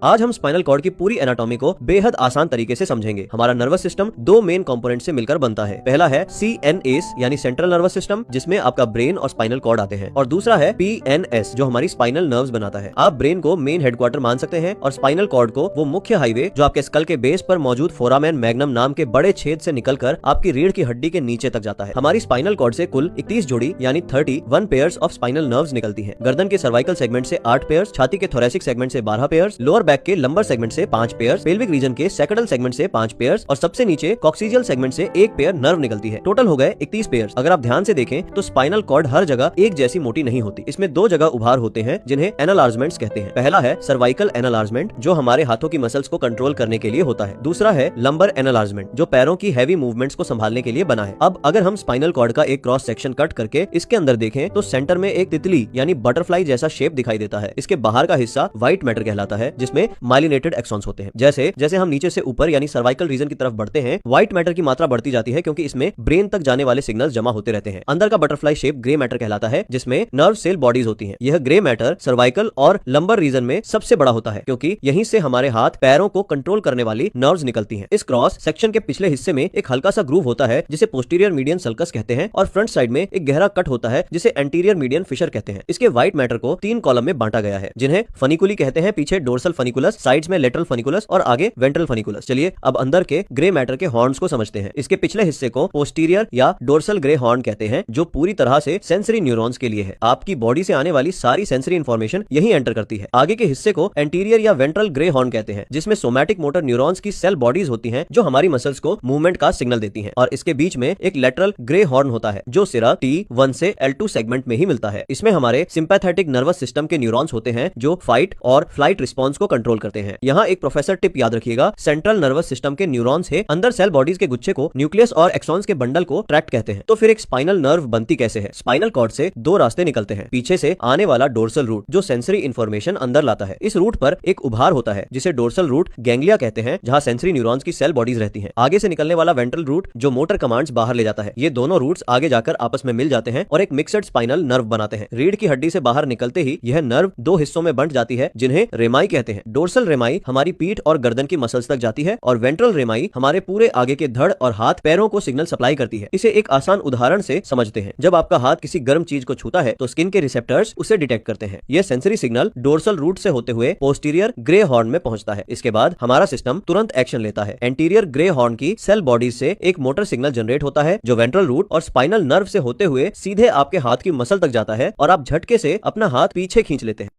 आज हम spinal cord की पूरी एनाटॉमी को बेहद आसान तरीके से समझेंगे। हमारा नर्वस सिस्टम दो मेन कंपोनेंट से मिलकर बनता है। पहला है CNS यानी सेंट्रल नर्वस सिस्टम, जिसमें आपका ब्रेन और स्पाइनल कॉर्ड आते हैं, और दूसरा है PNS जो हमारी स्पाइनल नर्व्स बनाता है। आप ब्रेन को मेन हेडक्वार्टर मान सकते हैं और स्पाइनल कॉर्ड को वो मुख्य हाईवे जो आपके स्कल के बेस पर मौजूद फोरामेन मैग्नम नाम के बड़े छेद से निकलकर आपकी रीढ़ की हड्डी के नीचे तक जाता है। हमारी स्पाइनल कॉर्ड से कुल 31 जोड़ी यानी 31 पेयर्स ऑफ स्पाइनल नर्व्स निकलती हैं। गर्दन के सर्वाइकल सेगमेंट से 8 पेयर्स, छाती के थोरेसिक सेगमेंट से 12 पेयर्स, लोअर बैक के लंबर सेगमेंट से 5 पेयर्स, पेल्विक रीजन के सैक्रल सेगमेंट से 5 पेयर्स और सबसे नीचे कॉक्सिजियल सेगमेंट से 1 पेयर नर्व निकलती है। टोटल हो गए 31 पेयर्स। अगर आप ध्यान से देखें तो स्पाइनल कॉर्ड हर जगह एक जैसी मोटी नहीं होती। इसमें दो जगह उभार होते हैं जिन्हें एनालार्जमेंट्स कहते हैं। पहला है सर्वाइकल एनालार्जमेंट जो हमारे हाथों की मसल्स को कंट्रोल करने के लिए होता है। दूसरा है लंबर एनालार्जमेंट जो पैरों की हैवी मूवमेंट्स को संभालने के लिए बना है। अब अगर हम स्पाइनल कॉर्ड का एक क्रॉस सेक्शन कट करके इसके अंदर देखें तो सेंटर में एक तितली यानी बटरफ्लाई जैसा शेप दिखाई देता है। इसके बाहर का हिस्सा व्हाइट मैटर कहलाता है जिसमें माइलिनेटेड एक्सॉन्स होते हैं। जैसे जैसे हम नीचे से ऊपर यानी सर्वाइकल रीजन की तरफ बढ़ते हैं, व्हाइट मैटर की मात्रा बढ़ती जाती है क्योंकि इसमें ब्रेन तक जाने वाले सिग्नल्स जमा होते रहते हैं। अंदर का बटरफ्लाई शेप ग्रे मैटर कहलाता है जिसमें नर्व सेल बॉडीज होती हैं। यह ग्रे मैटर सर्वाइकल और लंबर रीजन में सबसे बड़ा होता है क्योंकि यहीं से हमारे हाथ पैरों को कंट्रोल करने वाली नर्व्स निकलती हैं। इस क्रॉस सेक्शन के पिछले हिस्से में एक हल्का सा ग्रूव होता है जिसे पोस्टीरियर मीडियन सल्कस कहते हैं और फ्रंट साइड में एक गहरा कट होता है जिसे एंटीरियर मीडियन फिशर कहते हैं। इसके व्हाइट मैटर को 3 कॉलम में बांटा गया है जिन्हें फनिकुली कहते हैं। पीछे डोर्सल फनिकुलस, साइड्स में लेटरल फनिकुलस और आगे वेंट्रल फनिकुलस। चलिए अब अंदर के ग्रे मैटर के हॉर्न्स को समझते हैं। इसके पिछले हिस्से को पोस्टीरियर या डोर्सल ग्रे हॉर्न कहते हैं जो पूरी तरह से सेंसरी न्यूरॉन्स के लिए है। आपकी बॉडी से आने वाली सारी सेंसरी इंफॉर्मेशन यही एंटर करती है। आगे के हिस्से को एंटीरियर या वेंट्रल ग्रे हॉर्न कहते हैं जिसमें सोमैटिक मोटर न्यूरॉन्स की सेल बॉडीज होती हैं जो हमारी मसल्स को मूवमेंट का सिग्नल देती हैं। और इसके बीच में एक लेटरल ग्रे हॉर्न होता है जो सिरा T1 से L2 सेगमेंट में ही मिलता है। इसमें हमारे सिंपैथेटिक नर्वस सिस्टम के न्यूरॉन्स होते हैं जो फाइट और फ्लाइट रिस्पॉन्स को कंट्रोल करते हैं। यहाँ एक प्रोफेसर टिप याद रखिएगा, सेंट्रल नर्वस सिस्टम के न्यूरॉन्स है अंदर सेल बॉडीज के गुच्छे को न्यूक्लियस और एक्सॉन्स के बंडल को ट्रैक्ट कहते हैं। तो फिर एक स्पाइनल नर्व बनती कैसे है? स्पाइनल कॉर्ड से 2 रास्ते निकलते हैं। पीछे से आने वाला डोर्सल रूट जो सेंसरी इंफॉर्मेशन अंदर लाता है। इस रूट पर एक उभार होता है जिसे डोर्सल रूट गैंग्लिया कहते हैं जहां सेंसरी न्यूरॉन्स की सेल बॉडीज रहती हैं। आगे से निकलने वाला वेंट्रल रूट जो मोटर कमांड्स बाहर ले जाता है। ये दोनों रूट्स आगे जाकर आपस में मिल जाते हैं और एक मिक्सड स्पाइनल नर्व बनाते हैं। रीढ़ की हड्डी से बाहर निकलते ही यह नर्व 2 हिस्सों में बंट जाती है जिन्हें रेमाई कहते हैं। डोर्सल रेमाई हमारी पीठ और गर्दन की मसल्स तक जाती है और वेंट्रल रेमाई हमारे पूरे आगे के धड़ और हाथ पैरों को सिग्नल सप्लाई करती है। इसे एक आसान उदाहरण से समझते हैं। जब आपका हाथ किसी गर्म चीज को छूता है तो स्किन के रिसेप्टर्स उसे डिटेक्ट करते हैं। यह सेंसरी सिग्नल डोर्सल रूट से होते हुए पोस्टीरियर ग्रे हॉर्न में पहुंचता है। इसके बाद हमारा सिस्टम तुरंत एक्शन लेता है। एंटीरियर ग्रे हॉर्न की सेल बॉडीज से एक मोटर सिग्नल जनरेट होता है जो वेंट्रल रूट और स्पाइनल नर्व से होते हुए सीधे आपके हाथ की मसल तक जाता है और आप झटके से अपना हाथ पीछे खींच लेते हैं।